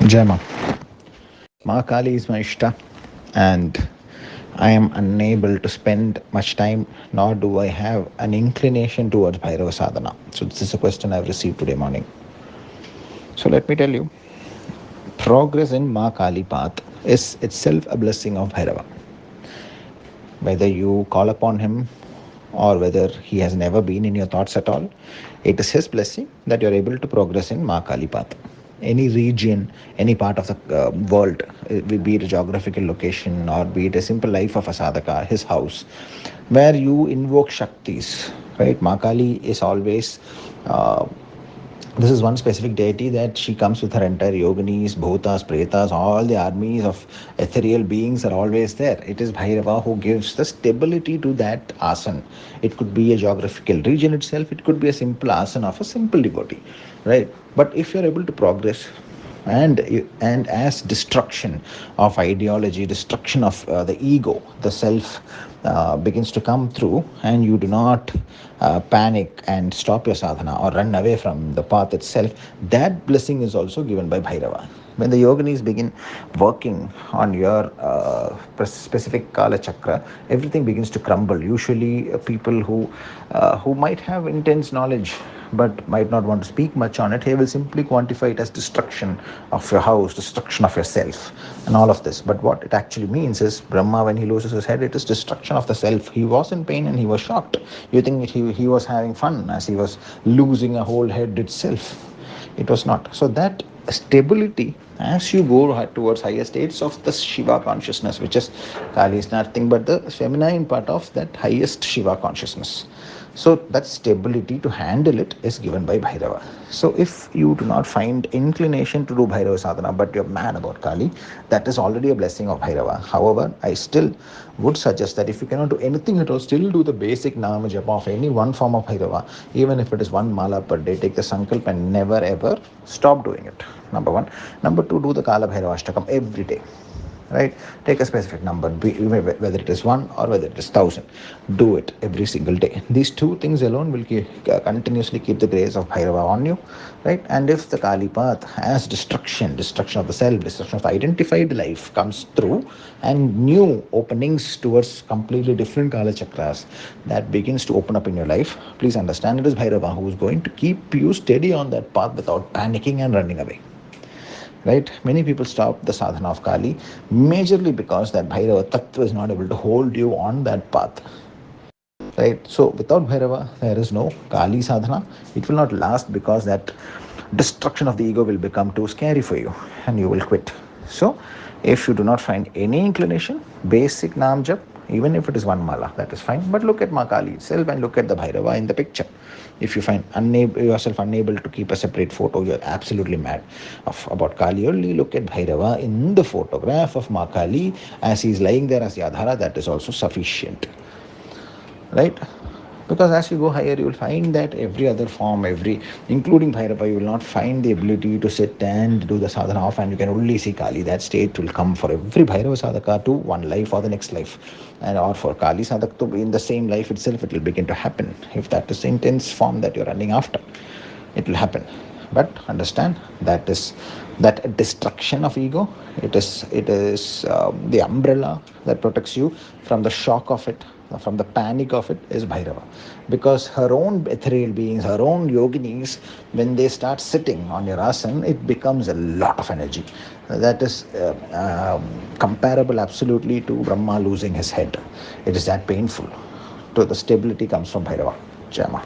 Jai Ma. Ma Kali is my Ishta, and I am unable to spend much time, nor do I have an inclination towards Bhairava sadhana. So, this is a question I've received today morning. So, let me tell you, progress in Ma Kali path is itself a blessing of Bhairava. Whether you call upon him or whether he has never been in your thoughts at all, it is his blessing that you're able to progress in Ma Kali path. Any region, any part of the world, be it a geographical location or be it a simple life of a sadhaka, his house, where you invoke Shaktis, right? Ma Kali is always uh, this is one specific deity that she comes with her entire yoginis, bhutas, pretas, all the armies of ethereal beings are always there. It is Bhairava who gives the stability to that asan. It could be a geographical region itself, it could be a simple asan of a simple devotee, right? But if you're able to progress, and as destruction of ideology, destruction of the ego, the self begins to come through, and you do not panic and stop your sadhana or run away from the path itself, that blessing is also given by Bhairava. When the yoginis begin working on your specific kala chakra, everything begins to crumble. Usually people who might have intense knowledge but might not want to speak much on it, he will simply quantify it as destruction of your house, destruction of yourself, and all of this. But what it actually means is Brahma, when he loses his head, it is destruction of the self. He was in pain and he was shocked. You think he was having fun as he was losing a whole head itself. It was not. So that stability, as you go towards higher states of the Shiva consciousness, which is Kali is nothing but the feminine part of that highest Shiva consciousness. So that stability to handle it is given by Bhairava. So if you do not find inclination to do Bhairava sadhana, but you're mad about Kali, that is already a blessing of Bhairava. However, I still would suggest that if you cannot do anything at all, still do the basic Nama Japa of any one form of Bhairava, even if it is one mala per day. Take the sankalp and never ever stop doing it. Number one. Number two, do the Kala Bhairava Ashtakam every day, right? Take a specific number, whether it is one or whether it is 1,000. Do it every single day. These two things alone will continuously keep the grace of Bhairava on you, right? And if the Kali path has destruction of the self, destruction of the identified life comes through, and new openings towards completely different Kala chakras that begins to open up in your life, please understand it is Bhairava who is going to keep you steady on that path without panicking and running away, right? Many people stop the sadhana of Kali majorly because that Bhairava Tattva is not able to hold you on that path, right? So without Bhairava, there is no Kali sadhana. It will not last because that destruction of the ego will become too scary for you and you will quit. So if you do not find any inclination, basic Nam Jap, even if it is one mala, that is fine. But look at Ma Kali itself and look at the Bhairava in the picture. If you find yourself unable to keep a separate photo, you're absolutely mad about Kali. Only look at Bhairava in the photograph of Ma Kali as he's lying there as Yadhara. That is also sufficient, right? Because as you go higher, you will find that every other form, including Bhairava, you will not find the ability to sit and do the sadhana off, and you can only see Kali. That state will come for every Bhairava sadhaka to one life or the next life, and or for Kali sadhaka to be in the same life itself, it will begin to happen. If that is the intense form that you're running after, it will happen. But understand that is that destruction of ego. It is the umbrella that protects you from the shock of it, from the panic of it, is Bhairava. Because her own ethereal beings, her own yoginis, when they start sitting on your asan, it becomes a lot of energy. That is comparable absolutely to Brahma losing his head. It is that painful. So the stability comes from Bhairava. Jai Ma.